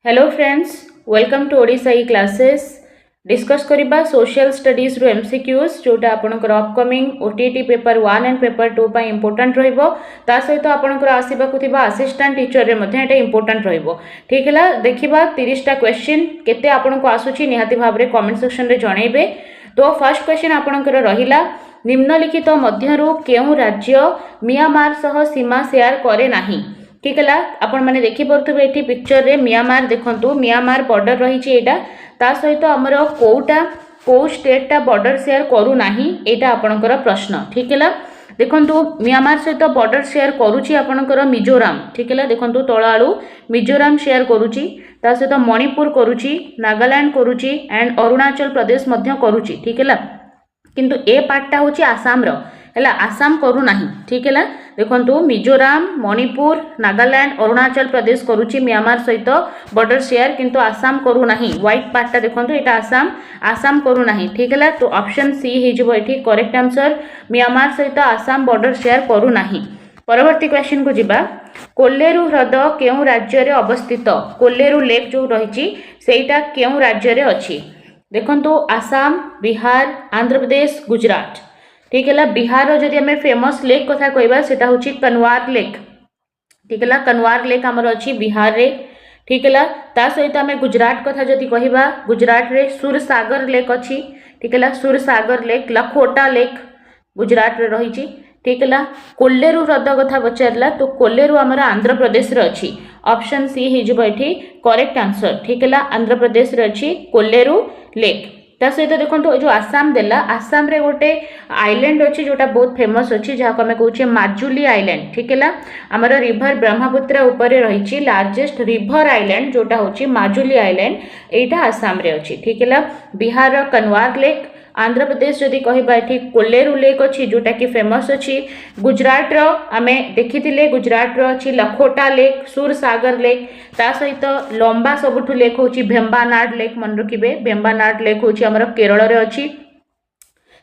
Hello friends, welcome to Odisha e classes. Discuss करिबा social studies रो MCQs जोटा आपनकर upcoming OTT paper 1 and paper 2 पा इंपोर्टेंट रहइबो। ता सहित आपनकर आसीबा कुथिबा असिस्टेंट टीचर रे मध्ये एटा इंपोर्टेंट रहइबो। ठीक हैला, देखिबा 30 टा क्वेश्चन केते आपनको आसुची निहाती भाबरे कमेंट सेक्शन रे जणैबे। तो फर्स्ट क्वेश्चन आपनकर रहिला, निम्नलिखित मध्यरु केउ राज्य म्यांमार सह सीमा शेयर करे नाही। ठीक है, आपण मैंने देखिपे ये पिक्चर रे म्यांमार देखंतु, म्यांमार बॉर्डर रही एटा ता सहित आमर कोटा को स्टेटा बॉर्डर शेयर करू नाही, एटा आपणकर प्रश्न। ठीक है, देखंतु म्यांमार सहित बॉर्डर शेयर करूची आपणकर मिजोराम। ठीक है, देखंतु तळ आळू मिजोराम शेयर करूची, ता सहित मणिपुर करूची, नागालैंड करूची एंड अरुणाचल प्रदेश मध्य करूची। ठीक है, किंतु ए पार्टटा होची आसाम रो है, आसाम करू नाही। ठीक है, देखो मिजोराम, मणिपुर, नागालैंड, अरुणाचल प्रदेश करुच्ची म्यांमार सहित बॉर्डर शेयर, किंतु आसाम करू नाही। व्हाइट पार्टा देखो ये आसाम, आसाम करू नाही। ठीक है, तो ऑप्शन सी हो करेक्ट आंसर, म्यांमार सहित आसाम बॉर्डर शेयर करू नाही। परवर्ती क्वेश्चन को जिबा, कोल्लेरू ह्रद केउ राज्य रे अवस्थित? कोल्लेरू लेक जो रही सेटा केउ राज्य रे अछि? देखंतु आसाम, बिहार, आंध्र प्रदेश, गुजरात। ठीक है, बिहार जदि आम फेमस लेक कथा कहबा सेटा होची कनवार लेक। ठीक है, कनवार लेक आमर अच्छी बिहार रे। ठीक है, ता सहित आम गुजरात कथा जदि कहबा, गुजरात रे सुरसागर लेक अच्छी। ठीक है, सुरसागर लेक, लखोटा लेक गुजरात रे रही। ठीक है, कोल्लेरू ह्रद कथा पचारला, तो कोल्लेरू आमर आंध्र प्रदेश रे अच्छी। ऑप्शन सी हो करेक्ट आंसर। ठीक है, आंध्र प्रदेश रे अच्छी कोल्लेरू लेक। ता सहित देखो जो आसाम देला, आसाम रे गोटे आइलैंड अच्छी जोटा बहुत फेमस अच्छी, जहाँ को आम कहे माजुली आइलैंड। ठीक है, आमर रिभर ब्रह्मपुत्र ऊपर रही लार्जेस्ट रिभर आइलैंड जोटा होची माजुली आइलैंड, एटा आसाम रे अच्छी। ठीक है, बिहार कनवार लेक, आंध्र प्रदेश जदि कहबा एठी कोल्लेरू लेक अच्छी जोटा कि फेमस अच्छी। गुजरात रो आमे देखिथिले, गुजरात रो अच्छी लखोटा लेक, सुरसागर लेक, ता सहित लंबा सबुठु लेक होची भेम्बानाड लेक। मन रखिबे, भेम्बानाड लेक होची हमर केरल रे अच्छी।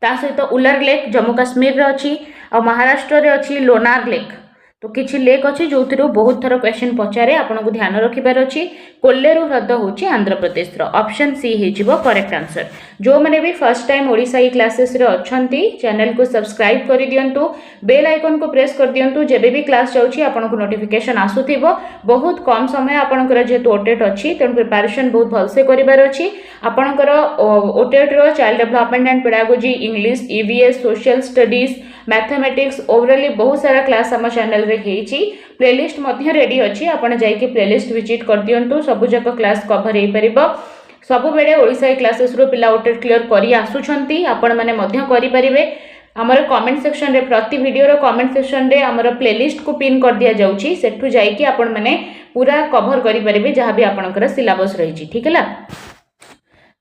ता सहित उलर लेक जम्मू काश्मीर रे अच्छी, और महाराष्ट्र रे अच्छी लोनार लेक। तो किछि लेक अच्छी जो बहुत थर क्वेश्चन पचारे, आपको ध्यान रखिबार अच्छी। कोल्लेरू ह्रद होची आंध्र प्रदेश रो, ऑप्शन सी हो करेक्ट आंसर। जो मैंने भी first time Odisha e classes रे अछंती, चैनल को सब्सक्राइब कर दियंतु, बेल आइकन को प्रेस कर दियंतु, जेबे भी क्लास जाउची आपनको नोटिफिकेशन आसुथिबो। बहुत कम समय आपनकर जेतु ओटेट अच्छी, तेणु प्रिपरेशन बहुत भलसे करिबार अच्छी। आपनकर ओटेट रो child development and pedagogy, English, EVS, social studies, mathematics, overall बहुत सारा क्लास आम चैनल रे हेची। प्लेलिस्ट मध्य रेडी अच्छी, आपण जाइके प्लेलिस्ट विजिट कर दियंतु, सबु जक क्लास कवर हो परिबो। सबु बेले ओडिशा ई क्लासेस रो पिला ओटेट क्लियर करी आसुछंती, आपण माने मध्य करि परिबे। हमर कमेंट सेक्शन रे, प्रति वीडियो रो कमेंट सेक्शन रे हमर प्लेलिस्ट को पिन कर दिया जाउची, सेठु जाइके आपण माने पूरा कवर करि परिबे जहाँ भी आपनकर सिलेबस रहिची। ठीक है,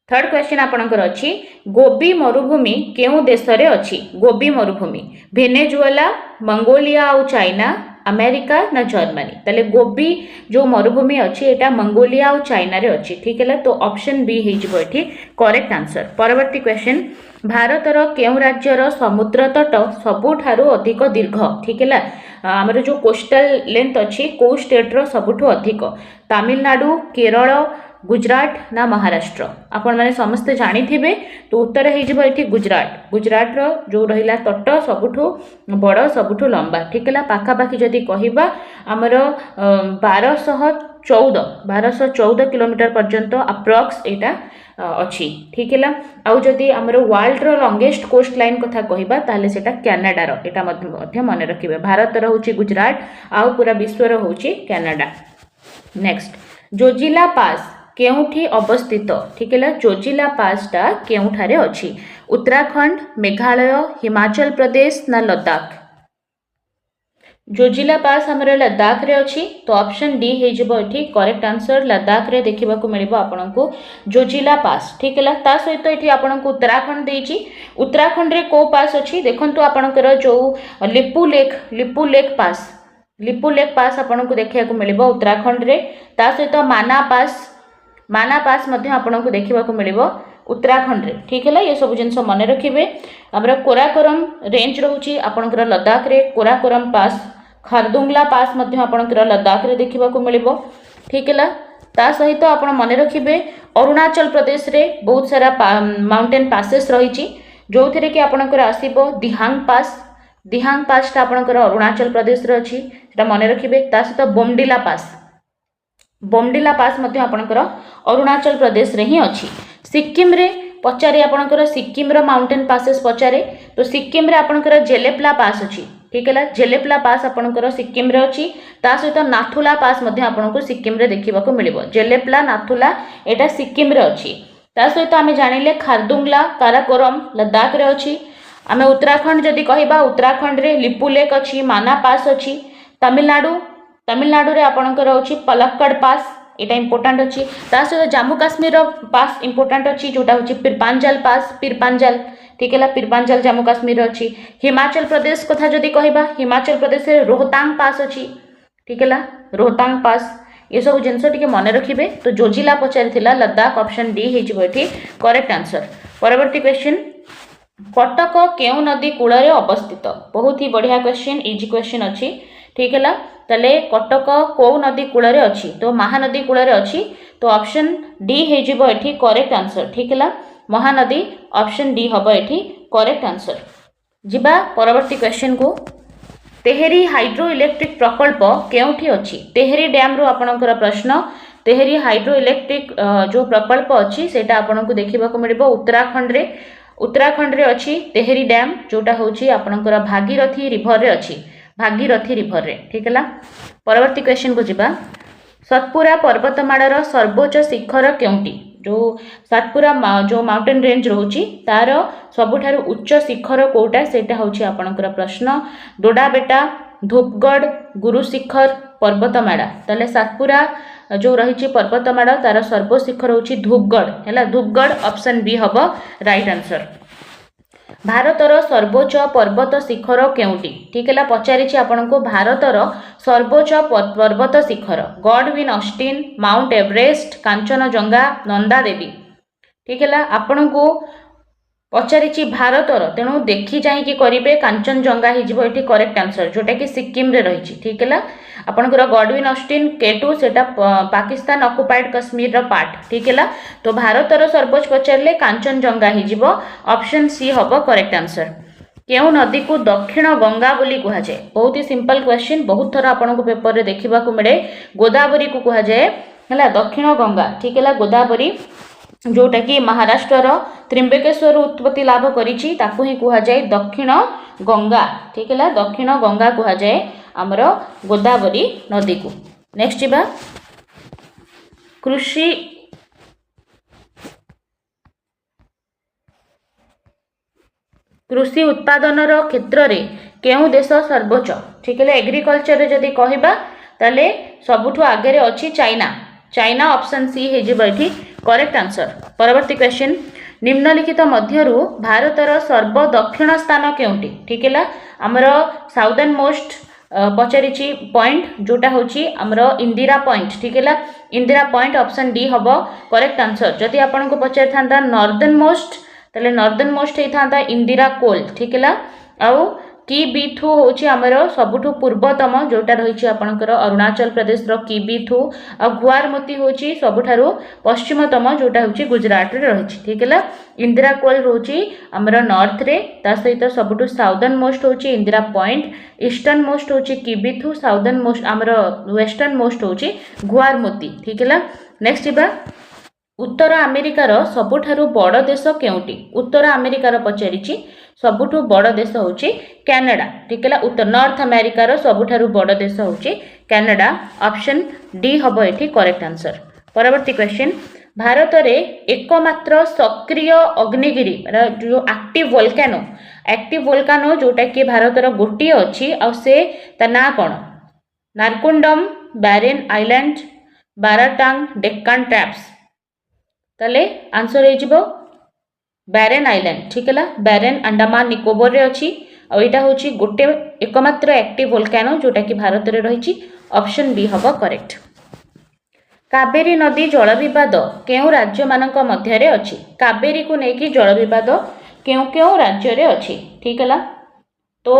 थर्ड क्वेश्चन आपनकर अच्छी, गोबी मरुभूमि केउ देश रे अच्छी? गोबी मरुभूमि वेनेजुएला, मंगोलिया और चाइना, अमेरिका ना जर्मनी? ताले गोबी जो मरुभूमि अच्छी एटा मंगोलिया और चाइना रे अच्छी। ठीक है, तो ऑप्शन बी हो करेक्ट आंसर। परवर्ती क्वेश्चन, भारतर केउ राज्यर समुद्र तट सबुठारु अधिक दीर्घ? ठीक है, आमर जो कोस्टल लेंथ अच्छी को स्टेट रो सबुठु अधिक? तमिलनाडु, केरल, गुजरात ना महाराष्ट्र? आपण मैंने समस्ते जानी, तो उत्तर हो गुजरात। गुजरात रो जो रहिला तट सबुठु बड़, सबुठु लंबा। ठीक है, पाखापाखि जदि कहबा आमर 1214 किलोमीटर पर्यंत अप्रॉक्स एटा अच्छी। ठीक है, आउ जदि आमर वर्ल्ड रो लॉन्गेस्ट कोस्ट लाइन कथा कहबा ताले सेटा कनाडा रो, एटा मध्य मन रखिबे। भारत रो होची गुजरात, आउ पूरा विश्व रो होची कनाडा। नेक्स्ट, जोजिला पास केउठी अवस्थित? ठीक है, जोजिला पासटा केउठारे अच्छी? उत्तराखंड, मेघालय, हिमाचल प्रदेश ना लद्दाख? जोजिला पास हमर लद्दाख रे अच्छी, तो ऑप्शन डी हो करेक्ट आंसर। लद्दाख रे देखा मिलिबो आपनकु जोजिला पास। ठीक है, ता सहित एठी आपनकु उत्तराखंड देइची। उत्तराखंड रे को पास अच्छी देखंतु आपनकर जो लिपु लेक पास, लिपु लेक पास आपनकु देखिया मिलिबो उत्तराखंड रे। ता सहित माना पास मध्य आपनकु देखिबा मिलिबो उत्तराखंड रे। ठीक है, ये सब जिनस मन रखिबे। हमर कोराकोरम रेंज रहउची आपनकर लद्दाख रे, कोराकोरम पास। खरदुंगला पास मध्य आपनकर लद्दाख रे देखिबा मिलिबो। ठीक है, ता सहित आपण मन रखिबे अरुणाचल प्रदेश रे बहुत सारा माउंटेन पासेस रही जो थे कि आपणकर आसीबो दिहांग पासटा आपणकर अरुणाचल प्रदेश रे अछि सेटा मन रखिबे ता सहित बोमडिला पास मध्य आपणकर अरुणाचल प्रदेश रे ही अछि। सिक्किम रे पचारे आपणकर सिक्किम रो माउंटेन पासेस पचारे तो सिक्किम रे आपणकर जेलेप्ला पास अछि ठीक है जेलेप्ला पास आपणकर सिक्किम रे अछि ता सहित नाथुला पास मध्य आपणको सिक्किम रे देखिबा को मिलिबो जेलेप्ला नाथुला एटा सिक्किम रे अछि ता सहित आमे जानिले खारदुंगला काराकोरम लद्दाख रे अछि। आमे उत्तराखंड जदि कहिबा उत्तराखंड रे लिपुलेक अछि माना पास अछि। तमिलनाडु रे आपणकर अछि पलक्कड़ पास एटा इंपोर्टेंट अछि ता सहित जम्मू काश्मीर पास इंपोर्टेंट अछि जोटा होछि पिरपांजल पास पिरपांजल ठीक है पिरपांजल जम्मू काश्मीर अछि। हिमाचल प्रदेश कथा जदि कहिबा हिमाचल प्रदेश रे रोहतांग पास अछि ठीक है रोहतांग पास ये सब जिनस टिके मन रखिबे तो जोजिला पचारिथिला लद्दाख ऑप्शन डी हेजिबो एठी करेक्ट आंसर। परवर्ती क्वेश्चन कटक केउ नदी कूल रे अवस्थित बहुत ही बढ़िया क्वेश्चन इजी क्वेश्चन अछि ठीक है तले कटक को नदी कूल रे अछि तो महानदी कूल रे अछि तो ऑप्शन डी हेजिबो एठी करेक्ट आंसर ठीक है महानदी ऑप्शन डी हबो एठी करेक्ट आंसर। जिबा परवर्ती क्वेश्चन को तेहरी हाइड्रो इलेक्ट्रिक प्रकल्प केउठी अछि तेहरी डैम रो आपनकर प्रश्न तेहरी हाइड्रो इलेक्ट्रिक जो प्रकल्प अछि सेटा आपनको देखिबा को मिलिबो उत्तराखंड रे अछि तेहरी डैम जोटा होछि आपनकर भागीरथी रिवर रे अछि भागीरथी रिवर रे ठीक है। परवर्ती क्वेश्चन को जिबा सतपुरा पर्वतमालार सर्वोच्च शिखर केउटी जो सतपुरा जो माउंटेन रेंज रोची तार सबुठारु उच्च शिखर कोटा सेटा होछि आपनकर प्रश्न डोडाबेटा धूपगढ़ गुरु शिखर पर्वतमाला तले सतपुरा जो रही पर्वतमाला तार सर्वशिखर होछि धूपगढ़ है धूपगढ़ ऑप्शन बी हब राइट आंसर। भारतर सर्वोच्च पर्वत शिखर केउटी ठीक है पचारि आपनको भारतर सर्वोच्च पर्वत शिखर Godwin Austen Mount Everest Kanchenjunga Nanda Devi ठीक है आपनको पचारि भारतर तेणु देखी चाहिए करेंगे कांचनजंगा हो करेक्ट आंसर जोटा कि सिक्किम रे रही ठीक है आपंकर गॉडविन ऑस्टिन केटू सेटा पाकिस्तान ऑक्युपाइड कश्मीर पार्ट ठीक है तो भारतर सर्वोच्च पचारे कांचनजंगा हो ऑप्शन सी हम करेक्ट आंसर। केउ नदी को दक्षिण गंगा बोली कह जाए बहुत ही सिंपल क्वेश्चन बहुत थर आपको पेपर रे देखा मिले गोदावरी को कह जाए है दक्षिण गंगा ठीक है गोदावरी जोटा कि महाराष्ट्र त्रिंबकेश्वर उत्पत्ति लाभ करिछि ताकू ही कह जाए दक्षिण गंगा ठीक है दक्षिण गंगा कह जाए आमर गोदावरी नदी को। नेक्स्ट बा कृषि उत्पादन क्षेत्र में केउ देश सर्वोच्च ठीक है एग्रीकल्चर जदि कहबा ताले सबुठु आगे अछि चाइना ऑप्शन सी हेजिबैठी करेक्ट आंसर। परवर्ती क्वेश्चन निम्नलिखित मध्यरु भारतर सर्व दक्षिण स्थान केउटी ठीक है आमर साउदर्न मोस्ट पचारि पॉइंट जोटा होची आमर इंदिरा पॉइंट ठीक है इंदिरा पॉइंट ऑप्शन डी हम करेक्ट आंसर। जदि आपको पचारि था नॉर्दर्न मोस्ट तले नॉर्दर्न मोस्ट होता इंदिरा कोल ठीक है आउ किबिथु होची आमर सबुठु पूर्वतम जोटा रही आपणकर अरुणाचल प्रदेश रो किबिथु आ गुआरमती होची सबुठारु पश्चिमतम जोटा होची गुजरात रे रही ठीक है इंदिरा कोल रोची आमर नॉर्थ रे ता सहित सबुठु साउदर्न मोस्ट होची इंदिरा पॉइंट ईस्टर्न मोस्ट होची किबिथु साउदर्न मोस्ट आमर वेस्टर्न मोस्ट होची गुआरमती ठीक है। नेक्स्ट बा उत्तर अमेरिकार सबुठारु बड़ देश केउटी उत्तर अमेरिकार पचारिछि सबुठु बड़ देश होची कनाडा ठीक है उत्तर नॉर्थ अमेरिकार सबुठारु बड़ देश होची कनाडा ऑप्शन डी हम एठी करेक्ट आंसर। परवर्ती क्वेश्चन भारत रे एकमात्र सक्रिय अग्निगिरी जो एक्टिव वोल्कानो जोटा कि भारतर गोटे अच्छी आ से ता ना कौन Narcondam Barren Island Baratang Deccan Traps तले आंसर हो बैरेन आइलैंड ठीक है बैरेन अंडमान निकोबर रे अच्छी और यहाँ हूँ गोटे एकमात्र एक्टिव वोल्कानो जोटा कि भारत में रही ऑप्शन बी हम करेक्ट। कावेरी नदी जल विवाद केउ राज्य मानक मध्य अच्छी कावेरी को लेकिन जल विवाद केउ केउ राज्य रे अच्छी ठीक है तो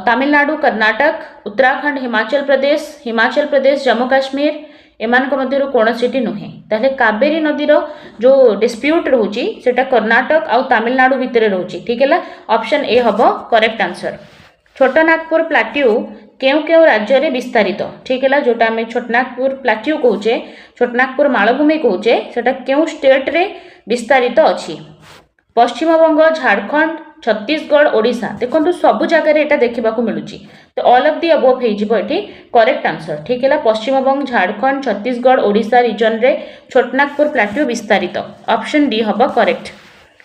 तमिलनाडु कर्नाटक उत्तराखंड हिमाचल प्रदेश जम्मू काश्मीर एमानक मध्यरु कोनोसीटी नुहे ताले कावेरी नदीर जो डिस्प्यूट रहउची सेटा कर्नाटक आउ तमिलनाडु भितर रहउची ठीक है ऑप्शन ए हबो करेक्ट आंसर। छोटनागपुर प्लाट्यू केउ केउ राज्य रे विस्तारित ठीक है जोटा आम छोटनागपुर प्लाट्यू कहूचे छोटनागपुर मालभूमि कहूचे सेटा केउ स्टेट रे विस्तारित अछि पश्चिमबंग झारखंड छत्तीसगढ़ ओडिशा देखो सबु जगह एटा देखा मिलूँ तो ऑल ऑफ दी अबव होती करेक्ट आंसर ठीक है पश्चिमबंग झारखंड छत्तीसगढ़ ओडिशा रीजन रे छोटनागपुर प्लाट्यू विस्तारित ऑप्शन डी हम correct.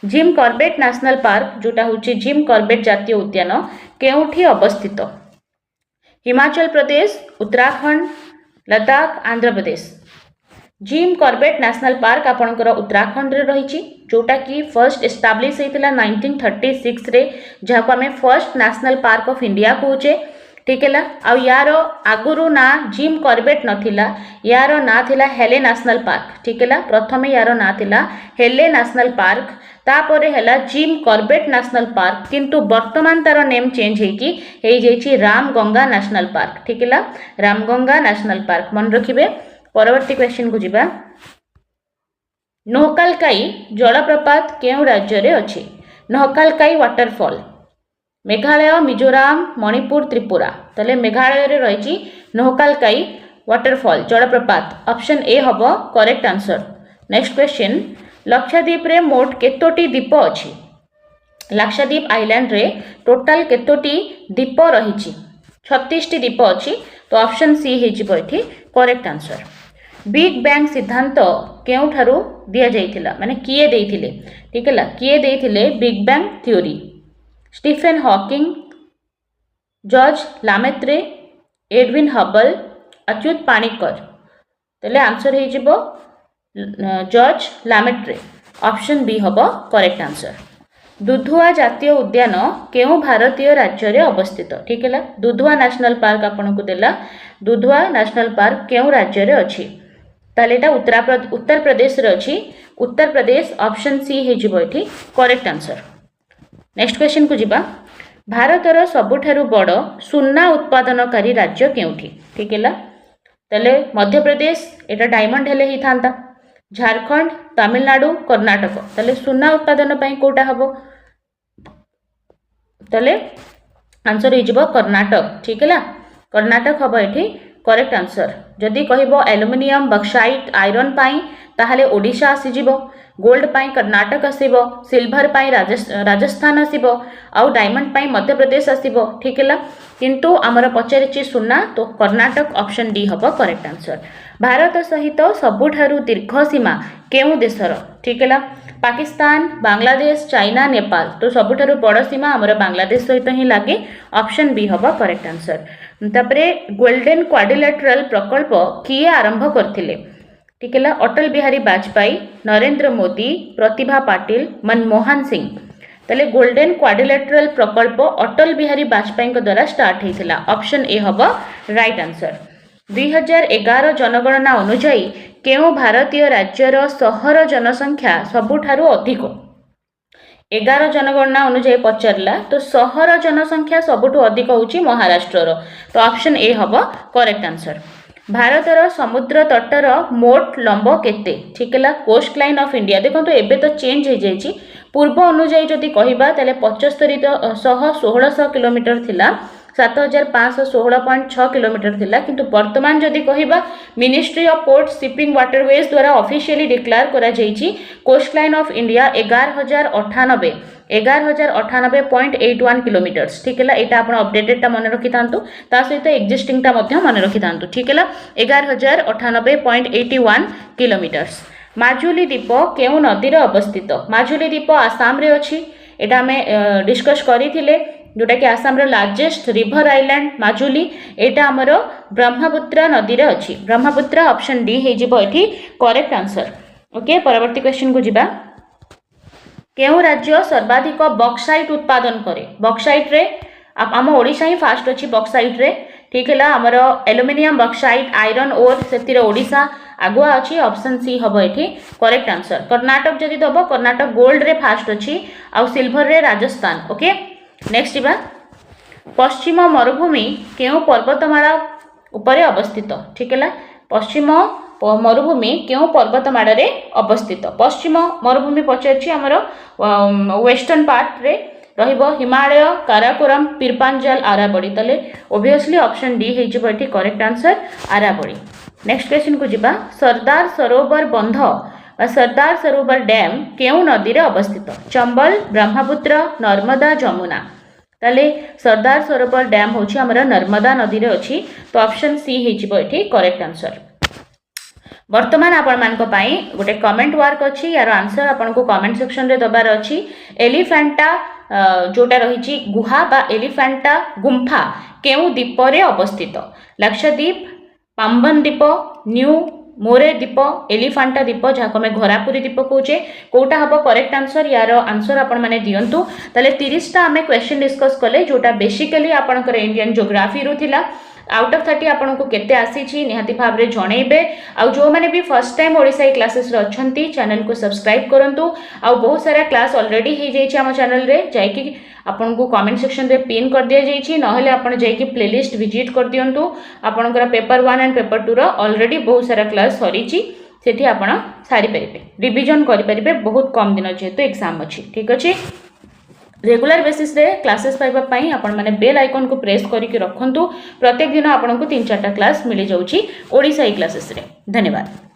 Jim Corbett national park जोटा हूँ जिम कॉर्बेट जातीय उद्यान केउठी अवस्थित Himachal Pradesh Uttarakhand Ladakh Andhra Pradesh. Jim Corbett national park आपणकर उत्तराखंड रे रही जोटा कि फर्स्ट एस्टाब्लिश होता 1936 रे जहाँ को आम first national park of India कहूचे ठीक है आ यार आगुरु ना जिम कॉर्बेट नथिला यार ना थिला हेले नेशनल पार्क ठीक है प्रथम यार ना थिला हेले नेशनल पार्क तापर है जिम कॉर्बेट नेशनल पार्क किंतु वर्तमान तार नेम चेंज होगी रामगंगा नेशनल पार्क ठीक है रामगंगा नेशनल पार्क मन रखिए। परवर्ती क्वेश्चन को जिबा नोहकालकाई जलप्रपात केउ राज्य रे अछि नोहकालकाई वाटरफॉल मेघालय मिजोराम मणिपुर त्रिपुरा तले मेघालय रे रही नोहकालकाई वाटरफॉल जलप्रपात ऑप्शन ए हबो correct answer. Next question Lakshadweep रे मोट केतोटी द्वीप अछि लक्षद्वीप आइलैंड रे टोटल केतोटी द्वीप रही 36 टी द्वीप अछि तो ऑप्शन सी हेजिबो एठी करेक्ट आंसर। बिग बैंग सिद्धांत केउठारु दिया जाइथिला माने किए देइथिले ठीक है किए देइथिले Big Bang theory Stephen Hawking George Lemaitre Edwin Hubble Achyut Panikkar तले आंसर हेजिबो जॉर्ज लामेट्रे ऑप्शन बी हबो करेक्ट आंसर। दुधुआ जातीय उद्यान केउ भारतीय राज्य रे अवस्थित ठीक है दुधुआ नेशनल पार्क आपन को देला दुधुआ नेशनल पार्क केउ राज्य रे अछि ताले एटा उत्तर प्रदेश रे अछि उत्तर प्रदेश ऑप्शन सी हेजिबो एठी करेक्ट आंसर। नेक्स्ट क्वेश्चन को जिबा भारतर सबुठारु बड़ सुन्ना उत्पादनकारी राज्य केउठी ठीक है ताले मध्य प्रदेश एटा डायमंड हेले ही थांता झारखंड तमिलनाडु कर्नाटक ताले सुन्ना उत्पादन पई कोटा हबो ताले आंसर हेजिबो कर्नाटक ठीक है कर्नाटक हबो एठी करेक्ट आंसर। जदि कहबो एल्युमिनियम बक्साइट आयरन पाई ताहले ओडिशा आसीजिबो गोल्ड पाई कर्नाटक आसीबो सिल्वर पाई राजस्थान आसीबो आउ डायमंड पाई मध्य प्रदेश आसीबो ठीक है किंतु आमर पचारिछि सुन्ना तो कर्नाटक ऑप्शन डी हबो करेक्ट आंसर। भारत सहित सबुठारु दीर्घ सीमा केउ देशर ठीक है पाकिस्तान बांग्लादेश चाइना नेपाल तो सबुठारु बड़ सीमा आमर बांग्लादेश सहित ही लागे ऑप्शन बी हबो करेक्ट आंसर। तापरे गोल्डन क्वाड्रिलेटरल प्रकल्प किए आरंभ करथिले ठीक है अटल बिहारी वाजपेयी नरेंद्र मोदी प्रतिभा पाटिल मनमोहन सिंह ताले गोल्डन क्वाड्रिलेटरल प्रकल्प अटल बिहारी वाजपेयी द्वारा स्टार्ट होता ऑप्शन ए हबो राइट आंसर। 2011 जनगणना अनुसार केउ भारतीय राज्यर सहर जनसंख्या सबुठारु अधिक 11 जनगणना अनुसार पचारला तो सहर जनसंख्या सबुठु अधिक होची महाराष्ट्र तो ऑप्शन ए हबो करेक्ट आंसर। भारतर समुद्र तटर मोट लंब केते ठीक है कोस्ट लाइन ऑफ इंडिया देखो तो एबे तो चेंज हो जाइए पूर्व अनुजाई जदि कहबा ताले 75,16 किलोमीटर थिला 7,516.6 किलोमीटर थिला किंतु वर्तमान जदि कहबा ministry of port shipping waterways द्वारा ऑफिशियली डिक्लेयर करा जाइछि coastline of India 11,098.81 kilometres ठीक है यहाँ आप अपडेटेड मन रखि था सहित एक्जिस्टिंग मन रखि था ठीक है 11,098.81 किलोमीटर्स। माजुली द्वीप केउ नदी अवस्थित माजुली द्वीप आसाम रे अछि एटा हमें डिस्कस करिथिले जोटा कि आसाम रो लार्जेस्ट रिवर आइलैंड माजुली एटा हमरो ब्रह्मपुत्र नदी रे अछि ब्रह्मपुत्र ऑप्शन डी हे जिवो एठी करेक्ट आंसर। ओके परवर्ती क्वेश्चन को जिबा केउ राज्य सर्वाधिक बॉक्साइट उत्पादन करे बॉक्साइट रे आम ओडिशा ही फास्ट अछि बॉक्साइट रे ठीक है आमर एल्युमिनियम बॉक्साइट आयरन ओर से ओडिशा आगुआ अच्छी ऑप्शन सी हम ये करेक्ट आंसर। कर्नाटक जदि दब कर्नाटक गोल्ड रे फास्ट अच्छी आउ सिल्वर रे राजस्थान। ओके नेक्स्ट जीवा पश्चिम मरुभूमि केउ पर्वतमाला उपरे अवस्थित ठीक है पश्चिम मरुभूमि क्यों पर्वतमाला रे अवस्थित पश्चिम मरुभूमि पचार आमर वेस्टर्न पार्ट रे रहिबो हिमालय काराकोरम पीरपांजाल आराबड़ी तले ओबियसली ऑप्शन डी हे करेक्ट आंसर आराबड़ी। नेक्स्ट क्वेश्चन को जिबा सरदार सरोवर बंध सरदार सरोवर डैम केउ नदी रे अवस्थित चंबल ब्रह्मपुत्र नर्मदा जमुना ताले सरदार सरोवर डैम होछि हमर नर्मदा नदी रे अछि तो ऑप्शन सी हेजिबो एठी करेक्ट आंसर। वर्तमान आपण मानक पई गोटे कमेंट वर्क अछि यार आंसर आपण को कमेंट सेक्शन रे दबार अछि एलिफेंटा जोटा रही गुहा बा एलिफेंटा गुंफा केउ द्वीप रे अवस्थित लक्षद्वीप पाम्बन द्वीप न्यू मोरे द्वीप एलिफेंटा द्वीप जहाँ आम घरापुरी द्वीप कहे कौटा हम करेक्ट आंसर यार आंसर आपण मैंने दिंतु ताले 30टा आम क्वेश्चन डिस्कस कले जोटा बेसिकली आपणकर इंडियन ज्योग्राफी रु थिला आउट ऑफ 30 आपन को केते आसी निहाती भाव रे जणैबे आ जो माने भी फर्स्ट टाइम ओडिसा ई क्लासेस रे अछंती चैनल को सब्सक्राइब करंतु आ बहुत सारा क्लास ऑलरेडी हे जाई छी हम चैनल रे जाई कि आपन को कमेंट सेक्शन रे पिन कर दिया जाई छी नहले आपन जाई कि प्लेलिस्ट विजिट कर दियंतु आपनकर पेपर 1 एंड पेपर 2 रो ऑलरेडी बहुत सारा क्लास सरी छी सेठी आपन सारी परिबे रिवीजन करि परिबे बहुत कम दिन जेतु एग्जाम अछि ठीक अछि। रेगुलर बेसिस रे क्लासेस पाइबा पई आपण माने बेल आइकन को प्रेस करिक रखंतु प्रत्येक दिन आपण को 3-4टा क्लास मिली जाउची ओडिसा ई क्लासेस रे। धन्यवाद।